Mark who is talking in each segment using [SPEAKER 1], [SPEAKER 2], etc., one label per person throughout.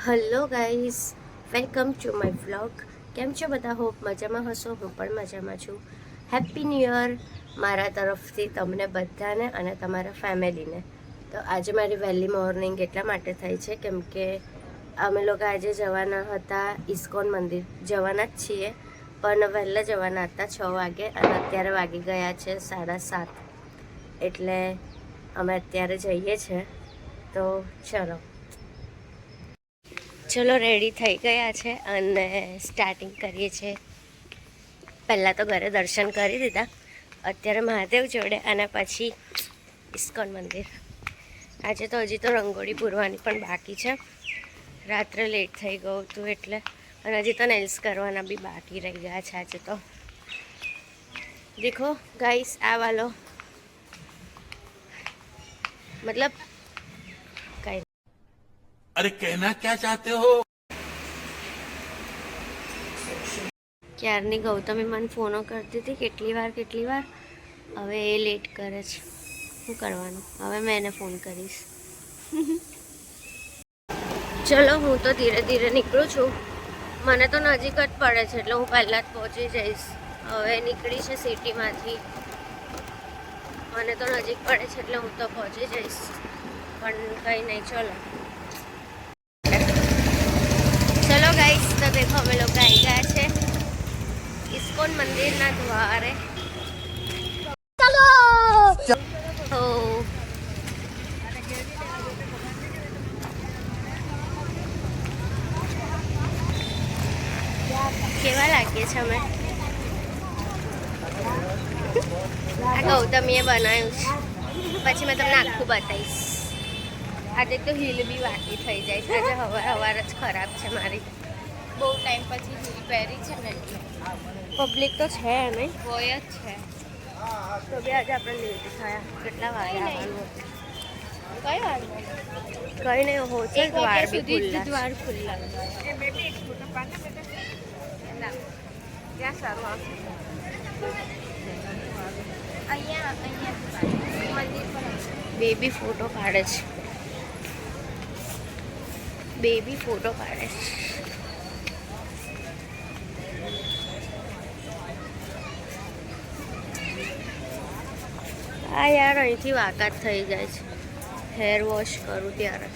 [SPEAKER 1] Hello guys, welcome to my vlog. કેમ છો બધા? હોપ મજામાં હશો. હું પણ મજામાં છું. હેપી ન્યૂ યર મારા તરફથી તમને બધાને અને તમારા ફેમિલીને. તો આજે મારી વહેલી મોર્નિંગ એટલા માટે થઈ છે કેમ કે અમે લોકો આજે જવાના હતા ઇસ્કોન મંદિર. જવાના જ છીએ પણ વહેલા જવાના હતા 6 વાગે અને અત્યારે વાગી ગયા છે 7:30. એટલે અમે અત્યારે જઈએ છીએ. તો ચલો રેડી થઈ ગયા છે અને સ્ટાર્ટિંગ કરીએ છીએ. પહેલાં તો ઘરે દર્શન કરી દીધા, અત્યારે મહાદેવ જોડે અને પછી ઇસ્કોન મંદિર. આજે તો હજી તો રંગોળી પૂરવાની પણ બાકી છે, રાત્રે લેટ થઈ ગયું હતું એટલે. અને હજી તો નેલ્સ કરવાના બી બાકી રહી ગયા છે આજે તો. દેખો ગાઈસ, આ વાલો મતલબ કઈ
[SPEAKER 2] अरे कहना क्या चाहते हो?
[SPEAKER 1] ક્યારની ગૌતમી મને ફોનો કરતી હતી કેટલી વાર હવે એ લેટ કરે છે. શું કરવાનું, હવે મેં એને ફોન કરીશ. ચલો હું તો ધીરે ધીરે નીકળું છું. મને તો નજીક જ પડે છે એટલે હું પહેલાં જ પહોંચી જઈશ. હવે નીકળી છે સિટીમાંથી, મને તો નજીક પડે છે એટલે હું તો પહોંચી જઈશ. પણ કંઈ નહીં, ચલો ગાઈસ, તો દેખો અમે લોકો આવી ગયા છે ઇસ્કોન મંદિરના દ્વારે. ચલો કેવા લાગીએ છે અમે? આ ગૌતમીએ બનાવ્યું છે, પછી મેં તમને આખું બતાવીશ. આજે તો હિલ બી વાકી થઈ જાય છે. આજે હવાર જ ખરાબ છે મારી.
[SPEAKER 3] બહુ ટાઈમ પછી હિલ પહેરી છે ને એટલે
[SPEAKER 1] પબ્લિક તો છે નહીં,
[SPEAKER 3] હોય જ છે.
[SPEAKER 1] તો બી આજે આપણે લેટ થયા. કેટલા વાગે આવવાનું હતું?
[SPEAKER 3] કઈ વાર
[SPEAKER 1] કઈ નહીં, હો છે
[SPEAKER 3] એક
[SPEAKER 1] દ્વાર
[SPEAKER 3] વાગ્યા
[SPEAKER 1] બી
[SPEAKER 3] સુધી જ
[SPEAKER 1] ખુલ્લા.
[SPEAKER 3] દ્વાર ખુલ્લા. ક્યાં સારું આવશે? અહીંયા મંદિર પર
[SPEAKER 1] બેબી ફોટો પાડે છે, બેબી ફોટો પાડે છે. આ યાર અહીંથી વાકાત થઈ જાય છે હેર વોશ કરું ત્યારે.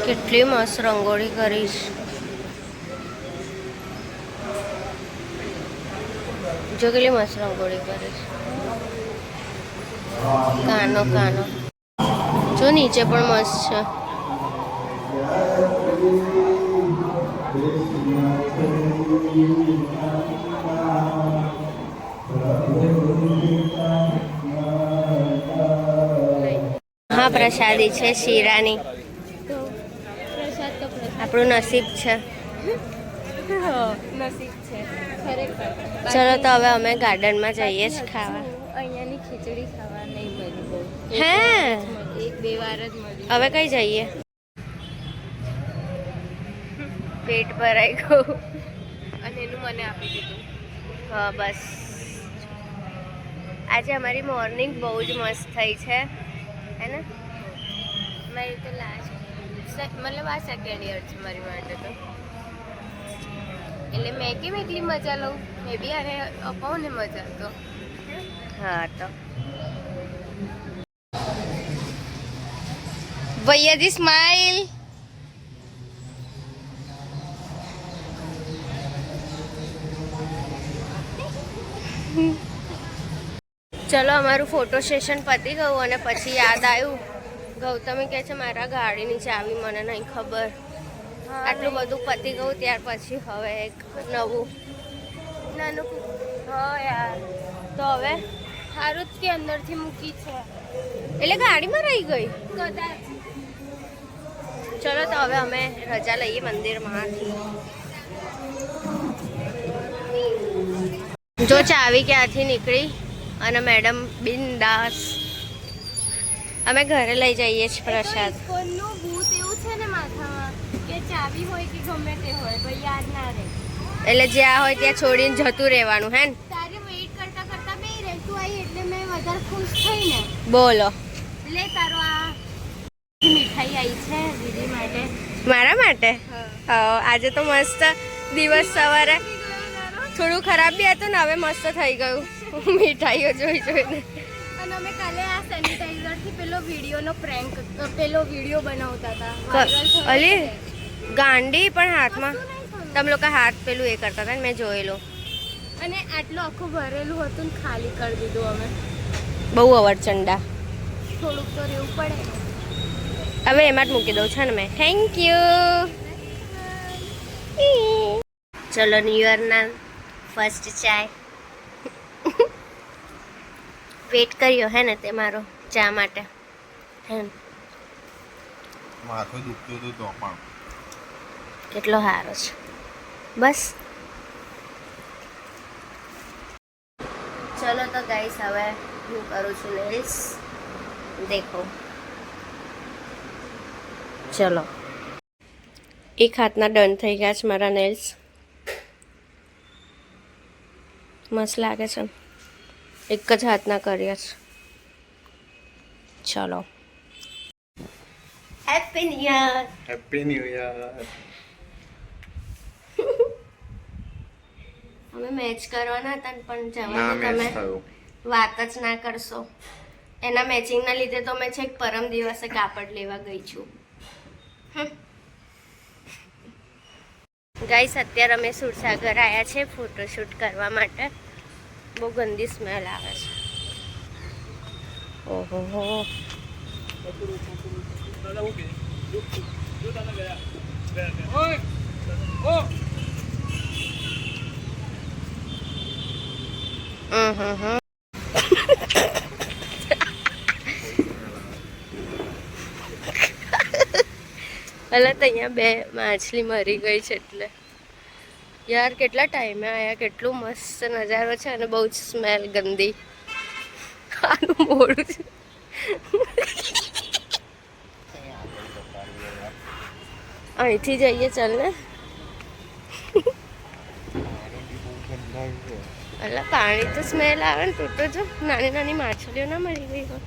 [SPEAKER 1] કેટલી મસ્ત રંગોળી કરીશ. જો કેટલી મસ્ત રંગોળી કરીશ. કાનો કાનો જો નીચે પણ મસ્ત છે. હા પ્રસાદી છે શીરાની.
[SPEAKER 3] તો પ્રસાદ તો પ્રસાદ
[SPEAKER 1] આપણું નસીબ છે.
[SPEAKER 3] નસીબ છે ખરેખર.
[SPEAKER 1] ચલો તો હવે અમે ગાર્ડનમાં જઈએ જ ખાવા.
[SPEAKER 3] અહીંયાની ખીચડી ખાવા નહીં મળી બહુ.
[SPEAKER 1] હે?
[SPEAKER 3] એક બે વાર જ મળી.
[SPEAKER 1] હવે કઈ જઈએ? પેટ ભરાઈ ગયું
[SPEAKER 3] અને એનું મને આપી દીધું.
[SPEAKER 1] હા બસ. આજે અમારી મોર્નિંગ બહુ જ મસ્ત થઈ છે હે ને?
[SPEAKER 3] મારી તો લાસ્ટ મતલબ આ સેકન્ડ યર છે મારી માટે તો. એટલે મેં કેમ એટલી મજા લઉં, મેં બી આને અપાવું ને મજા તો.
[SPEAKER 1] હા તો ભૈયાજી સ્માઈલ. ચલો અમારું ફોટો સેશન પતી ગયું અને પછી યાદ આવ્યું ગૌતમી કહે છે મારા ગાડીની ચાવી મને નહીં ખબર. આટલું બધું પતી ગયું ત્યાર પછી હવે એક નવું
[SPEAKER 3] નાનું હા યાર,
[SPEAKER 1] તો હવે
[SPEAKER 3] સારું જ કે અંદરથી મૂકી છે
[SPEAKER 1] એટલે ગાડીમાં રહી ગઈ.
[SPEAKER 3] કદાચ.
[SPEAKER 1] ચલો તો હવે અમે રજા લઈએ મંદિરમાંથી. જો ચાવી ક્યાંથી નીકળી અને મેડમ બિંદાસ. અમે ઘરે લઈ જઈએ છીએ પ્રસાદ.
[SPEAKER 3] કોઈનું ભૂત એવું છે ને માથામાં કે ચાવી હોય કે ગમે તે હોય ભાઈ યાદ ના રહે.
[SPEAKER 1] એટલે જ્યાં હોય ત્યાં છોડીને જતું રહેવાનું હે ને?
[SPEAKER 3] તારે વેઇટ કરતા કરતા બે રહે તું આવી એટલે મેં વધારે ખુશ થઈ ને.
[SPEAKER 1] બોલો
[SPEAKER 3] લે તારો આ મીઠાઈ આવી છે દીદી માટે.
[SPEAKER 1] મારા માટે. આજે તો મસ્ત દિવસ. સવારે થોડું ખરાબ બી હતું ને હવે મસ્ત થઈ ગયું મીઠાઈઓ જોઈ જોઈને.
[SPEAKER 3] અને અમે કાલે આ સેનિટાઈઝર થી પેલો વિડીયોનો પ્રેન્ક પેલો વિડીયો બનાવતા હતા.
[SPEAKER 1] ક-
[SPEAKER 3] Viral થયો
[SPEAKER 1] અલી
[SPEAKER 3] છે.
[SPEAKER 1] ગાંડી પણ હાથમાં
[SPEAKER 3] કશું નહીં થયું.
[SPEAKER 1] તમે લોકો હાથ પેલું એ કરતા હતા ને મેં જોયેલું.
[SPEAKER 3] અને આટલું આખું ભરેલું હતું ને ખાલી કરી દીધું અમે.
[SPEAKER 1] બહુ અવરચંડા.
[SPEAKER 3] થોડુંક તો રહેવું પડે.
[SPEAKER 1] હવે એમાં જ મૂકી દઉં છે ને મેં. Thank you. ચલો ન્યુ યરના ફર્સ્ટ ચાય વેટ કર્યો હે ને તે મારો ચા માટે હે ને?
[SPEAKER 4] માથું દુખતું હતું તો પણ
[SPEAKER 1] કેટલો સારો છે. બસ ચલો તો ગાઈસ હવે હું કરું છું નેલ્સ. દેખો ચલો એક હાથના ડન થઈ ગયા છે મારા નેલ્સ. મસ્ત લાગે છે. એક જ હાથના કર્યા છે. ચલો happy new year.
[SPEAKER 4] Happy new year.
[SPEAKER 1] અમે મેચ કરવાના હતા ને પણ
[SPEAKER 4] ના
[SPEAKER 1] જવાનું
[SPEAKER 4] મેચ
[SPEAKER 1] તમે
[SPEAKER 4] થયું.
[SPEAKER 1] વાત જ ના કરશો. એના મેચિંગના લીધે તો મેં છેક પરમ દિવસે કાપડ લેવા ગઈ છું. ગાઈસ અત્યારે અમે સુરસાગર આવ્યા છે ફોટોશૂટ કરવા માટે. બહુ ગંદી સ્મેલ આવે છે. ઓહો હો. હમ. એટલે તો અહીંયા બે માછલી મરી ગઈ છે એટલે યાર કેટલા ટાઈમે આયા. કેટલું મસ્ત નજારો છે અને બહુ જ સ્મેલ ગંદી. આનું મોડું છે. અહીંથી જઈએ ચાલ ને. એટલે પાણી તો સ્મેલ આવે ને. તું તો જો નાની નાની માછલીઓ ના મરી ગઈ હોય.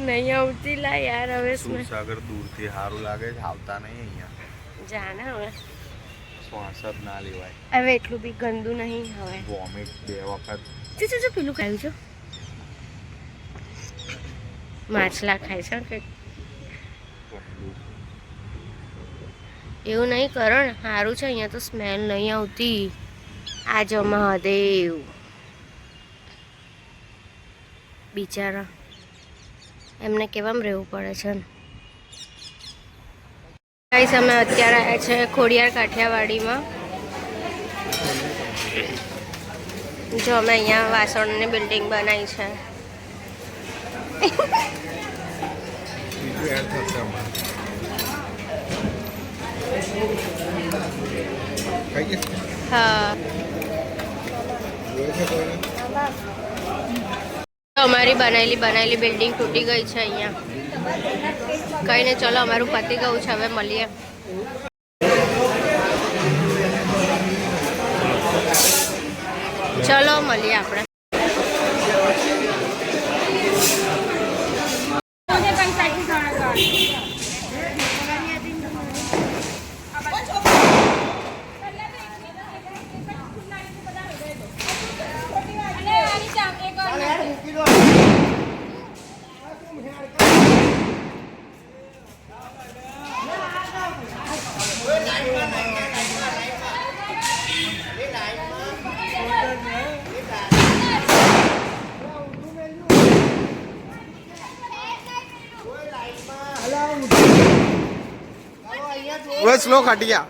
[SPEAKER 1] નહીં આવતી લા યાર હવે સ્મેલ.
[SPEAKER 4] સુરસાગર દૂરથી સારું લાગે છે, આવતા નહીં અહીંયા.
[SPEAKER 1] જાને હવે
[SPEAKER 4] શ્વાસ જ ના લેવાય.
[SPEAKER 1] હવે એટલું બી ગંદુ નહીં હવે.
[SPEAKER 4] વોમિટ 2 વખત.
[SPEAKER 1] જો પેલું ખાયું છો. માછલા ખાય છે કે
[SPEAKER 4] ગંદુ.
[SPEAKER 1] એવું નહીં કરણ, સારું છે, અહીંયા તો સ્મેલ નહીં આવતી. આ જો મહાદેવ બિચારા, એમને કેવામ રહેવું પડે છે ને. ગાઈસ અમે અત્યારે આવ્યા છે ખોડિયાર કાઠિયાવાડીમાં. જો અમે અહીંયા વાસણની બિલ્ડિંગ બનાવી છે.
[SPEAKER 4] બીજું એડ થશે હમણાં. ખાઈએ છીએ?
[SPEAKER 1] હા,
[SPEAKER 4] જોયું છે કોઈને?
[SPEAKER 1] અમારી બનાવેલી બિલ્ડિંગ તૂટી ગઈ છે અહીંયા. કઈ ને, ચલો અમારું પતી ગયું છે, હવે મળીએ. ચલો મળીએ આપણે.
[SPEAKER 4] બસ લો ખાટિયા.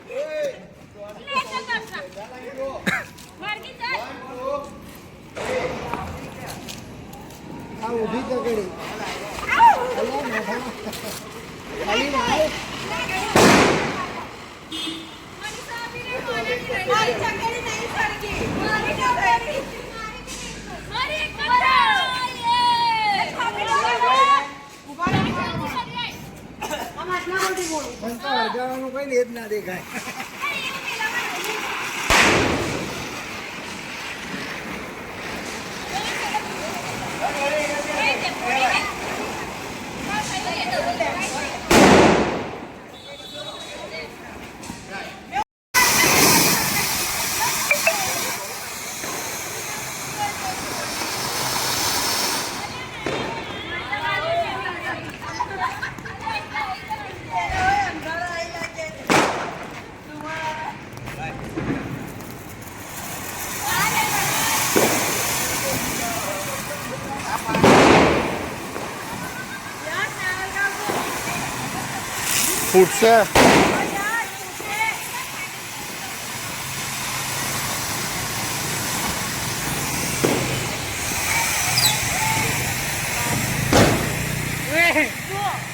[SPEAKER 5] કઈ જ ના દેખાય.
[SPEAKER 4] ફૂટશે.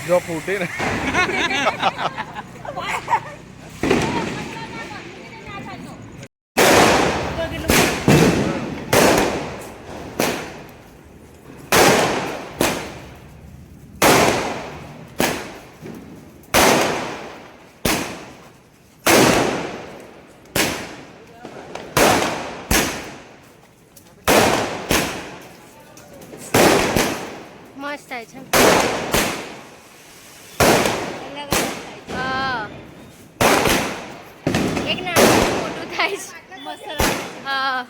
[SPEAKER 4] જો ફૂટી ને
[SPEAKER 1] મસ્ત થાય છે. હા, એક નાનું મોટું થાય છે. હા.